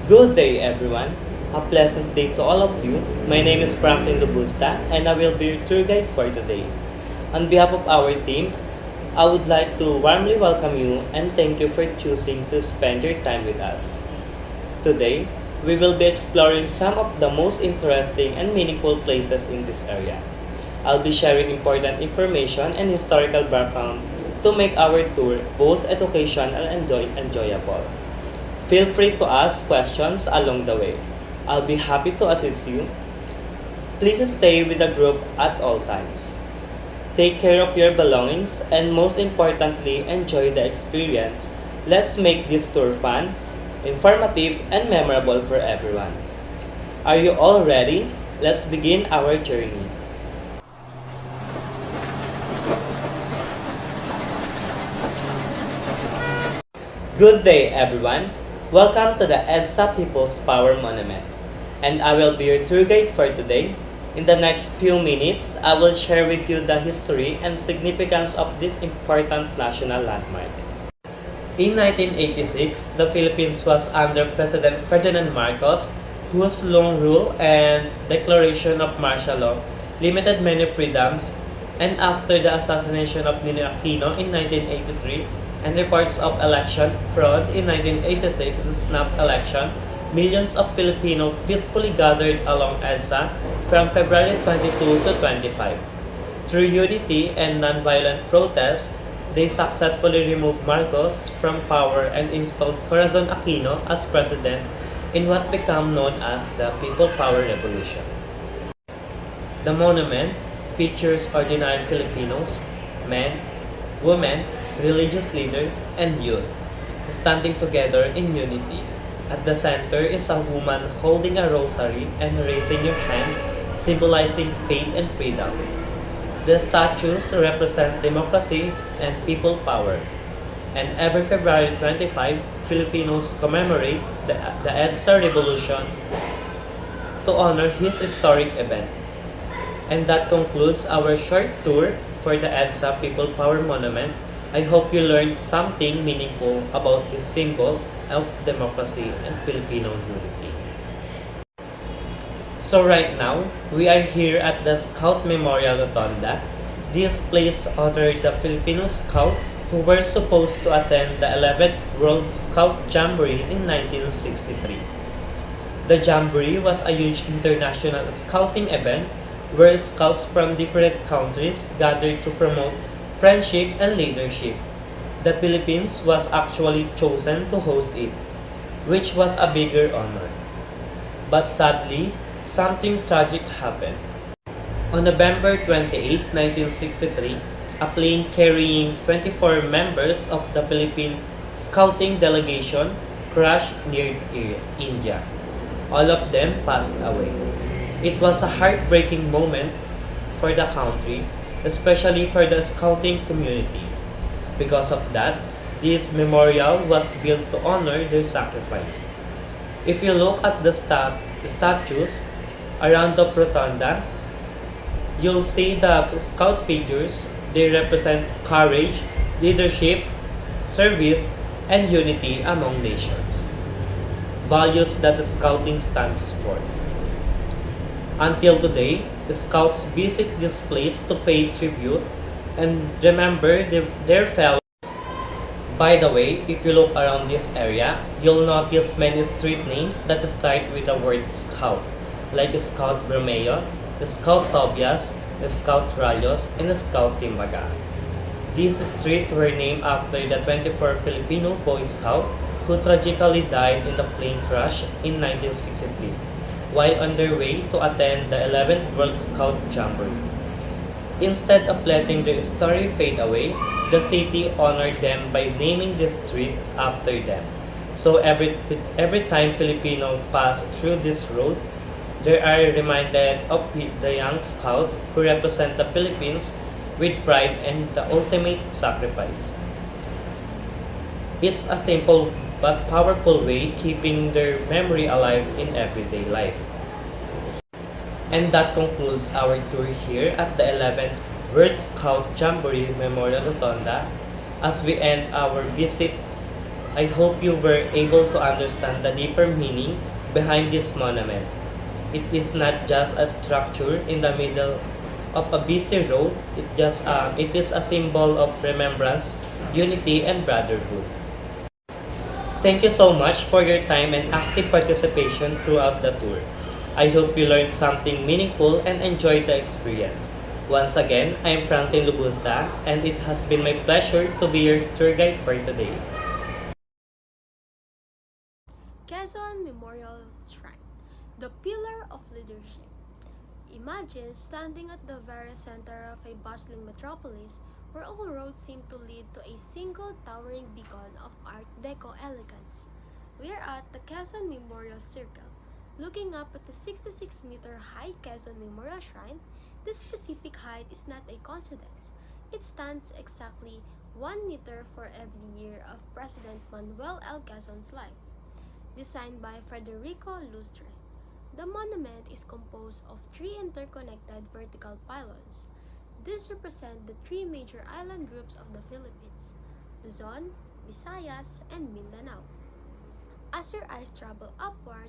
Good day, everyone. A pleasant day to all of you. My name is Franklin Lubusta, and I will be your tour guide for today. On behalf of our team, I would like to warmly welcome you and thank you for choosing to spend your time with us. Today, we will be exploring some of the most interesting and meaningful places in this area. I'll be sharing important information and historical background to make our tour both educational and enjoyable. Feel free to ask questions along the way. I'll be happy to assist you. Please stay with the group at all times. Take care of your belongings and most importantly, enjoy the experience. Let's make this tour fun, informative, and memorable for everyone. Are you all ready? Let's begin our journey. Good day, everyone. Welcome to the EDSA People's Power Monument. And I will be your tour guide for today. In the next few minutes, I will share with you the history and significance of this important national landmark. In 1986, the Philippines was under President Ferdinand Marcos, whose long rule and declaration of martial law limited many freedoms, and after the assassination of Ninoy Aquino in 1983 and reports of election fraud in 1986 snap election, millions of Filipinos peacefully gathered along EDSA from February 22 to 25. Through unity and nonviolent protest, they successfully removed Marcos from power and installed Corazon Aquino as president in what became known as the People Power Revolution. The monument features ordinary Filipinos, men, women, religious leaders, and youth, standing together in unity. At the center is a woman holding a rosary and raising her hand, symbolizing faith and freedom. The statues represent democracy and people power. And every February 25, Filipinos commemorate the EDSA Revolution to honor this historic event. And that concludes our short tour for the EDSA People Power Monument. I hope you learned something meaningful about this symbol of democracy and Filipino unity. So right now, we are here at the Scout Memorial Rotonda. This place honored the Filipino Scout who were supposed to attend the 11th World Scout Jamboree in 1963. The Jamboree was a huge international scouting event where scouts from different countries gathered to promote friendship and leadership. The Philippines was actually chosen to host it, which was a bigger honor. But sadly, something tragic happened. On November 28, 1963, a plane carrying 24 members of the Philippine Scouting Delegation crashed near India. All of them passed away. It was a heartbreaking moment for the country, especially for the scouting community. Because of that, this memorial was built to honor their sacrifice. If you look at the statues around the rotunda, you'll see the scout figures. They represent courage, leadership, service, and unity among nations. Values that the scouting stands for. Until today, the scouts visit this place to pay tribute and remember their fellow. By the way, if you look around this area, you'll notice many street names that start with the word Scout, like Scout Bermeo, Scout Tobias, Scout Rayos, and Scout Timbaga. These streets were named after the 24 Filipino Boy Scouts who tragically died in the plane crash in 1963 while on their way to attend the 11th World Scout Jamboree. Instead of letting their story fade away, the city honored them by naming the street after them. So every time Filipino pass through this road, they are reminded of the young scout who represent the Philippines with pride and the ultimate sacrifice. It's a simple but powerful way keeping their memory alive in everyday life. And that concludes our tour here at the 11th World Scout Jamboree Memorial Rotonda. As we end our visit I hope you were able to understand the deeper meaning behind this monument. It is not just a structure in the middle of a busy road, it is a symbol of remembrance, unity, and brotherhood. Thank you so much for your time and active participation throughout the tour. I hope you learned something meaningful and enjoyed the experience. Once again, I am Franklin Lubusta, and it has been my pleasure to be your tour guide for today. Quezon Memorial Shrine, the pillar of leadership. Imagine standing at the very center of a bustling metropolis where all roads seem to lead to a single towering beacon of Art Deco elegance. We are at the Quezon Memorial Circle. Looking up at the 66-meter high Quezon Memorial Shrine, this specific height is not a coincidence. It stands exactly 1 meter for every year of President Manuel L. Quezon's life. Designed by Federico Lustre, the monument is composed of 3 interconnected vertical pylons. These represent the 3 major island groups of the Philippines: Luzon, Visayas, and Mindanao. As your eyes travel upward,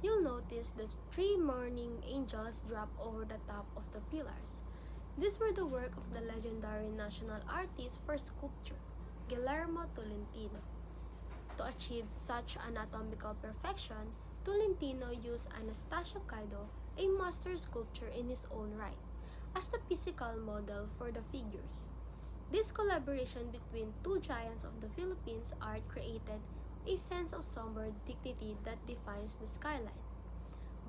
you'll notice that 3 mourning angels drop over the top of the pillars. These were the work of the legendary national artist for sculpture, Guillermo Tolentino. To achieve such anatomical perfection, Tolentino used Anastasio Caido, a master sculptor in his own right, as the physical model for the figures. This collaboration between 2 giants of the Philippines art created a sense of somber dignity that defines the skyline.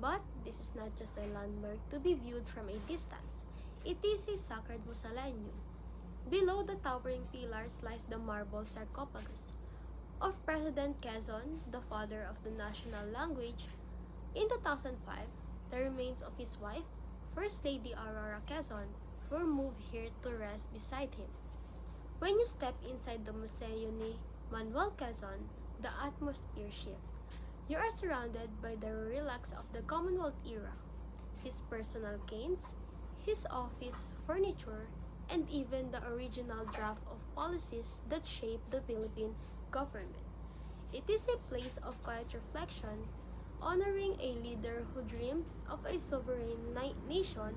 But this is not just a landmark to be viewed from a distance. It is a sacred mausoleum. Below the towering pillars lies the marble sarcophagus of President Quezon, the father of the national language. In 2005, the remains of his wife, First Lady Aurora Quezon, were moved here to rest beside him. When you step inside the Museo ni Manuel Quezon, the atmosphere shifts. You are surrounded by the relics of the Commonwealth era, his personal canes, his office furniture, and even the original draft of policies that shaped the Philippine government. It is a place of quiet reflection, honoring a leader who dreamed of a sovereign nation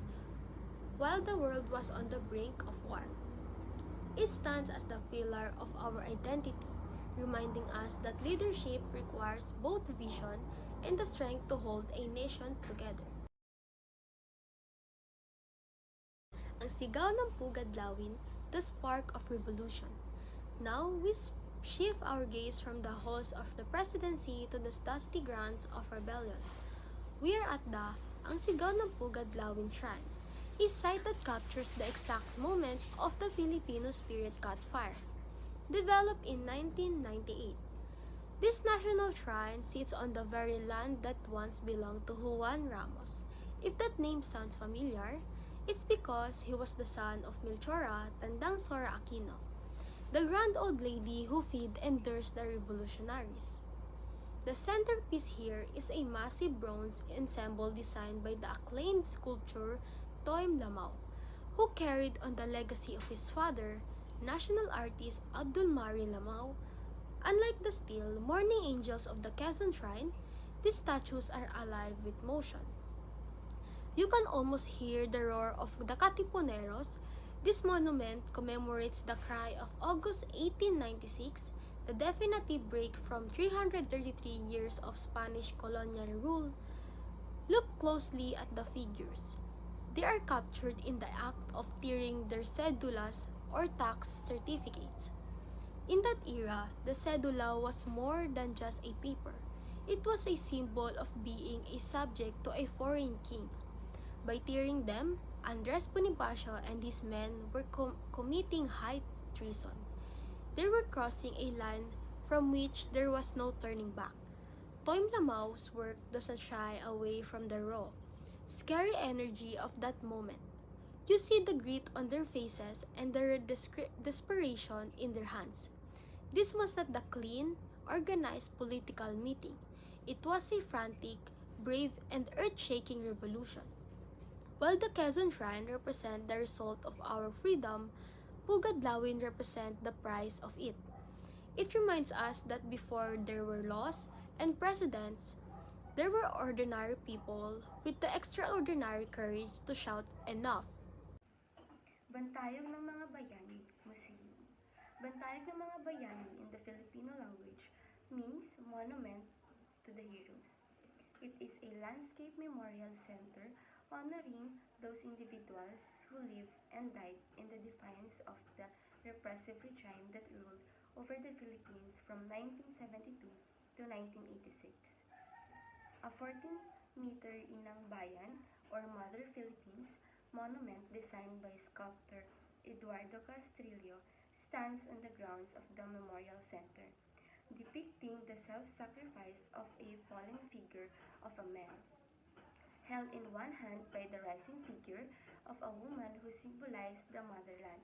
while the world was on the brink of war. It stands as the pillar of our identity, reminding us that leadership requires both vision and the strength to hold a nation together. Ang sigaw ng Pugad-Lawin, the spark of revolution. Now we shift our gaze from the halls of the presidency to the dusty grounds of rebellion. We are at the Ang Sigaw ng Pugad-Lawin Shrine, a site that captures the exact moment of the Filipino spirit caught fire. Developed in 1998, this national shrine sits on the very land that once belonged to Juan Ramos. If that name sounds familiar, it's because he was the son of Melchora Tandang Sora Aquino, the grand old lady who fed and nursed the revolutionaries. The centerpiece here is a massive bronze ensemble designed by the acclaimed sculptor Toym Lamau, who carried on the legacy of his father, national artist Abdul Mari Lamau. Unlike the still mourning angels of the Quezon Shrine, these statues are alive with motion. You can almost hear the roar of the Katipuneros. This monument commemorates the cry of August 1896, the definitive break from 333 years of Spanish colonial rule. Look closely at the figures. They are captured in the act of tearing their cedulas or tax certificates. In that era, the cedula was more than just a paper. It was a symbol of being a subject to a foreign king. By tearing them, Andres Bonifacio and his men were committing high treason. They were crossing a line from which there was no turning back. Toym Lamau's work doesn't shy away from the raw, scary energy of that moment. You see the grit on their faces and the desperation in their hands. This was not the clean, organized political meeting. It was a frantic, brave, and earth-shaking revolution. While the Quezon Shrine represents the result of our freedom, Pugad-Lawin represents the price of it. It reminds us that before there were laws and precedents, there were ordinary people with the extraordinary courage to shout enough. Bantayog ng mga Bayani Museum. Bantayog ng mga Bayani in the Filipino language means monument to the heroes. It is a landscape memorial center honoring those individuals who lived and died in the defiance of the repressive regime that ruled over the Philippines from 1972 to 1986. A 14-meter Inang Bayan or Mother Philippines monument designed by sculptor Eduardo Castrillo stands on the grounds of the Memorial Center, depicting the self-sacrifice of a fallen figure of a man, held in one hand by the rising figure of a woman who symbolized the motherland,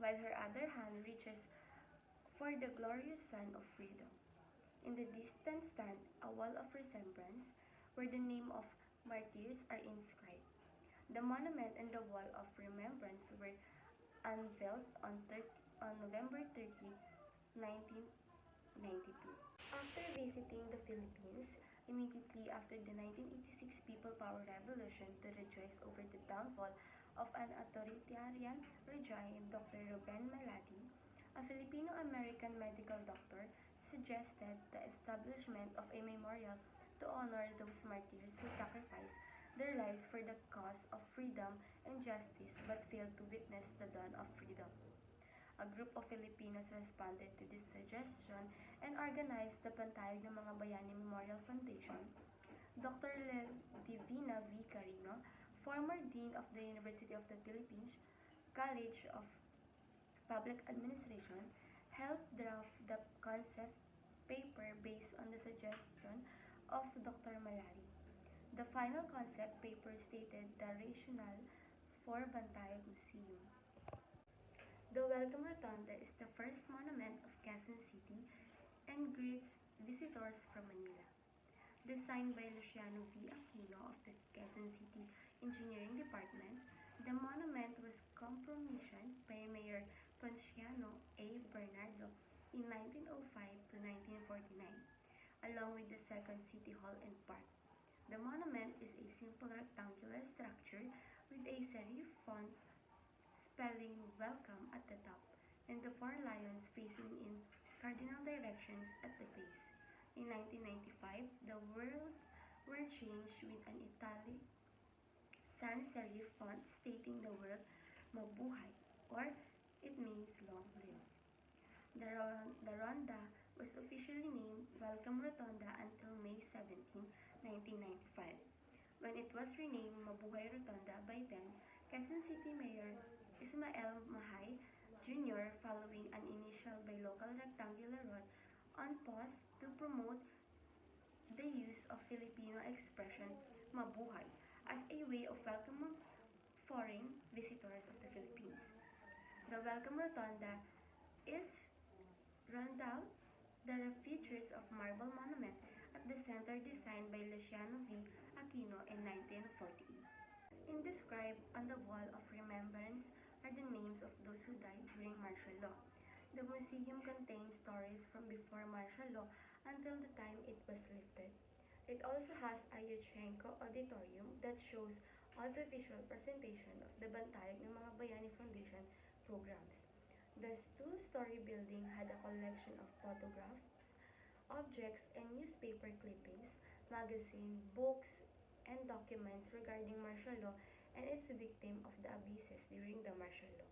while her other hand reaches for the glorious sun of freedom. In the distant stand a wall of remembrance where the name of martyrs are inscribed. The monument and the wall of remembrance were unveiled on November 30, 1992. After visiting the Philippines, immediately after the 1986 People Power Revolution to rejoice over the downfall of an authoritarian regime, Dr. Ruben Malati, a Filipino-American medical doctor, suggested the establishment of a memorial to honor those martyrs who sacrificed their lives for the cause of freedom and justice but failed to witness the dawn of freedom. A group of Filipinos responded to this suggestion and organized the Pantayog ng Mga Bayani Memorial Foundation. Dr. Divina V. Carino, former Dean of the University of the Philippines College of Public Administration, helped draft the concept paper based on the suggestion of Dr. Malari. The final concept paper stated the rationale for Bantayog Museum. The Welcome Rotunda is the first monument of Quezon City and greets visitors from Manila. Designed by Luciano V. Aquino of the Quezon City Engineering Department, the monument was commissioned by Mayor Ponciano A. Bernardo in 1905 to 1949, along with the second City Hall and Park. The monument is a simple rectangular structure with a serif font spelling "Welcome" at the top and the four lions facing in cardinal directions at the base. In 1995, the words were changed with an italic sans serif font stating the word "Mabuhay," or it means long live. The Ronda was officially named Welcome Rotonda until May 17, 1995, when it was renamed Mabuhay Rotonda by then Quezon City Mayor Ismael Mahay Jr. following an initial by local rectangular rod on post to promote the use of Filipino expression Mabuhay as a way of welcoming foreign visitors of the Philippines. The Welcome Rotonda is rounded. There are features of marble monument at the center designed by Luciano V. Aquino in 1948. Inscribed on the wall of remembrance are the names of those who died during martial law. The museum contains stories from before martial law until the time it was lifted. It also has a Yuchrenko auditorium that shows audiovisual presentation of the Bantayog ng Mga Bayani Foundation programs. The two-story building had a collection of photographs, objects, and newspaper clippings, magazine, books, and documents regarding martial law and its victim of the abuses during the martial law.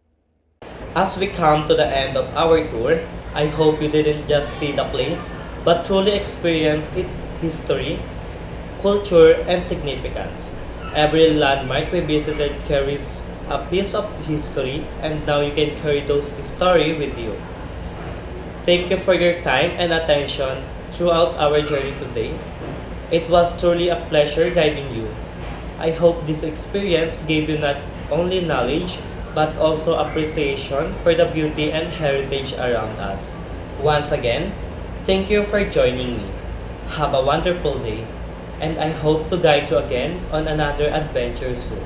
As we come to the end of our tour, I hope you didn't just see the place, but truly experience its history, culture, and significance. Every landmark we visited carries a piece of history, and now you can carry those stories with you. Thank you for your time and attention throughout our journey today. It was truly a pleasure guiding you. I hope this experience gave you not only knowledge, but also appreciation for the beauty and heritage around us. Once again, thank you for joining me. Have a wonderful day, and I hope to guide you again on another adventure soon.